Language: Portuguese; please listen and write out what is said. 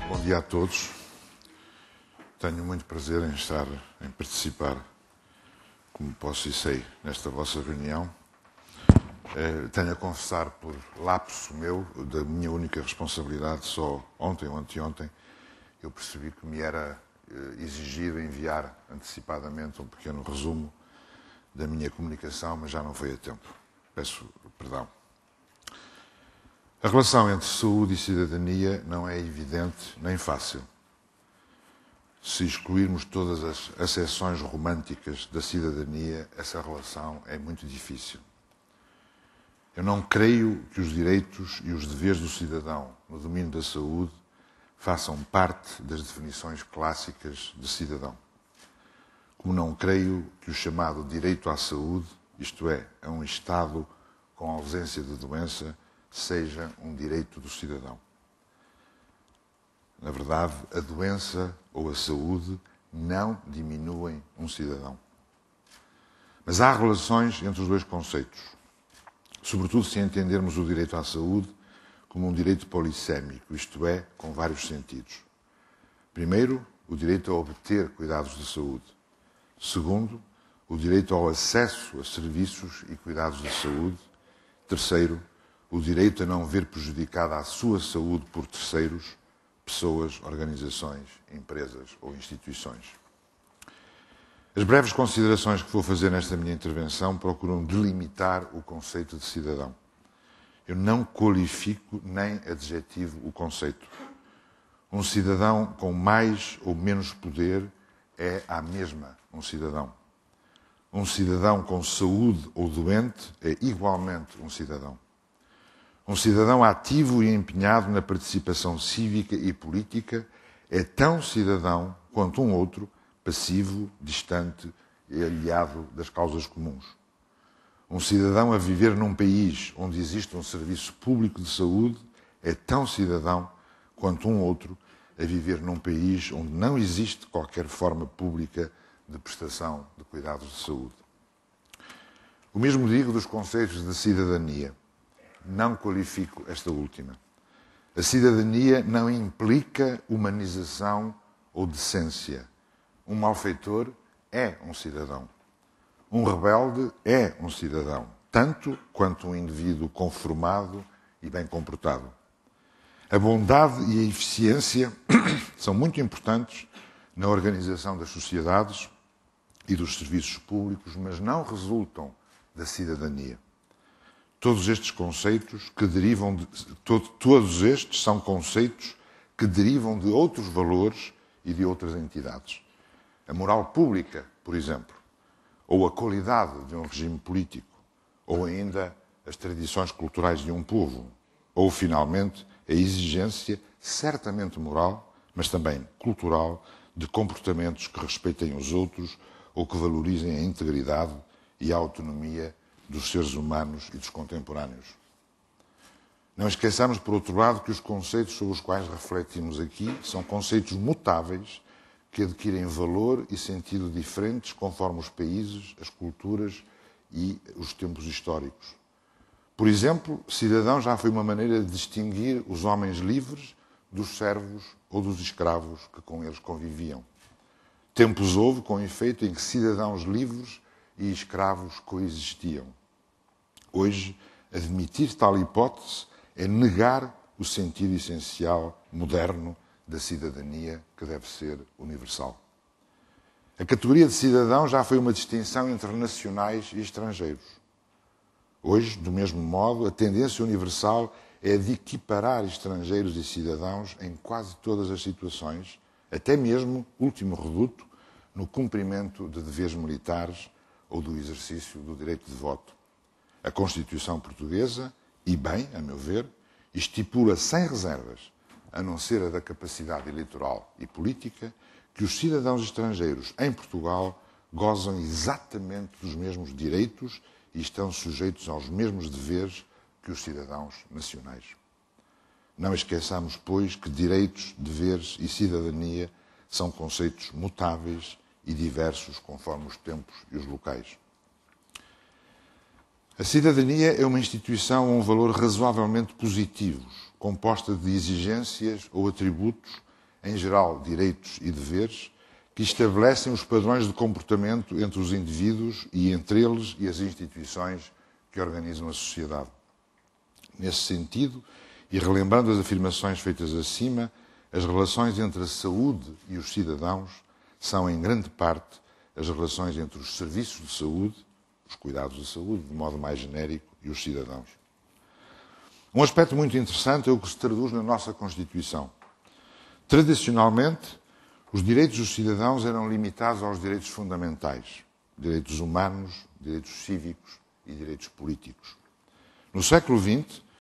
Bom dia a todos. Tenho muito prazer em participar, como posso e sei, nesta vossa reunião. Tenho a confessar por lapso meu, da minha única responsabilidade, só ontem ou anteontem, eu percebi que me era exigido enviar antecipadamente um pequeno resumo da minha comunicação, mas já não foi a tempo. Peço perdão. A relação entre saúde e cidadania não é evidente nem fácil. Se excluirmos todas as acessões românticas da cidadania, essa relação é muito difícil. Eu não creio que os direitos e os deveres do cidadão no domínio da saúde façam parte das definições clássicas de cidadão. Como não creio que o chamado direito à saúde, isto é, a um estado com ausência de doença, seja um direito do cidadão. Na verdade, a doença ou a saúde não diminuem um cidadão. Mas há relações entre os dois conceitos, sobretudo se entendermos o direito à saúde como um direito polissémico, isto é, com vários sentidos. Primeiro, o direito a obter cuidados de saúde. Segundo, o direito ao acesso a serviços e cuidados de saúde. Terceiro, o direito a não ver prejudicada a sua saúde por terceiros, pessoas, organizações, empresas ou instituições. As breves considerações que vou fazer nesta minha intervenção procuram delimitar o conceito de cidadão. Eu não qualifico nem adjetivo o conceito. Um cidadão com mais ou menos poder é à mesma um cidadão. Um cidadão com saúde ou doente é igualmente um cidadão. Um cidadão ativo e empenhado na participação cívica e política é tão cidadão quanto um outro, passivo, distante e aliado das causas comuns. Um cidadão a viver num país onde existe um serviço público de saúde é tão cidadão quanto um outro a viver num país onde não existe qualquer forma pública de prestação de cuidados de saúde. O mesmo digo dos conceitos de cidadania. Não qualifico esta última. A cidadania não implica humanização ou decência. Um malfeitor é um cidadão. Um rebelde é um cidadão, tanto quanto um indivíduo conformado e bem comportado. A bondade e a eficiência são muito importantes na organização das sociedades e dos serviços públicos, mas não resultam da cidadania. Todos estes conceitos que derivam de, todos estes são conceitos que derivam de outros valores e de outras entidades. A moral pública, por exemplo, ou a qualidade de um regime político, ou ainda as tradições culturais de um povo, ou, finalmente, a exigência, certamente moral, mas também cultural, de comportamentos que respeitem os outros ou que valorizem a integridade e a autonomia dos seres humanos e dos contemporâneos. Não esqueçamos, por outro lado, que os conceitos sobre os quais refletimos aqui são conceitos mutáveis que adquirem valor e sentido diferentes conforme os países, as culturas e os tempos históricos. Por exemplo, cidadão já foi uma maneira de distinguir os homens livres dos servos ou dos escravos que com eles conviviam. Tempos houve, com efeito, em que cidadãos livres e escravos coexistiam. Hoje, admitir tal hipótese é negar o sentido essencial, moderno, da cidadania, que deve ser universal. A categoria de cidadão já foi uma distinção entre nacionais e estrangeiros. Hoje, do mesmo modo, a tendência universal é a de equiparar estrangeiros e cidadãos em quase todas as situações, até mesmo, último reduto, no cumprimento de deveres militares ou do exercício do direito de voto. A Constituição portuguesa, e bem, a meu ver, estipula sem reservas, a não ser a da capacidade eleitoral e política, que os cidadãos estrangeiros em Portugal gozam exatamente dos mesmos direitos e estão sujeitos aos mesmos deveres que os cidadãos nacionais. Não esqueçamos, pois, que direitos, deveres e cidadania são conceitos mutáveis e diversos conforme os tempos e os locais. A cidadania é uma instituição ou um valor razoavelmente positivos, composta de exigências ou atributos, em geral direitos e deveres, que estabelecem os padrões de comportamento entre os indivíduos e entre eles e as instituições que organizam a sociedade. Nesse sentido, e relembrando as afirmações feitas acima, as relações entre a saúde e os cidadãos são, em grande parte, as relações entre os serviços de saúde, os cuidados de saúde, de modo mais genérico, e os cidadãos. Um aspecto muito interessante é o que se traduz na nossa Constituição. Tradicionalmente, os direitos dos cidadãos eram limitados aos direitos fundamentais, direitos humanos, direitos cívicos e direitos políticos. No século XX,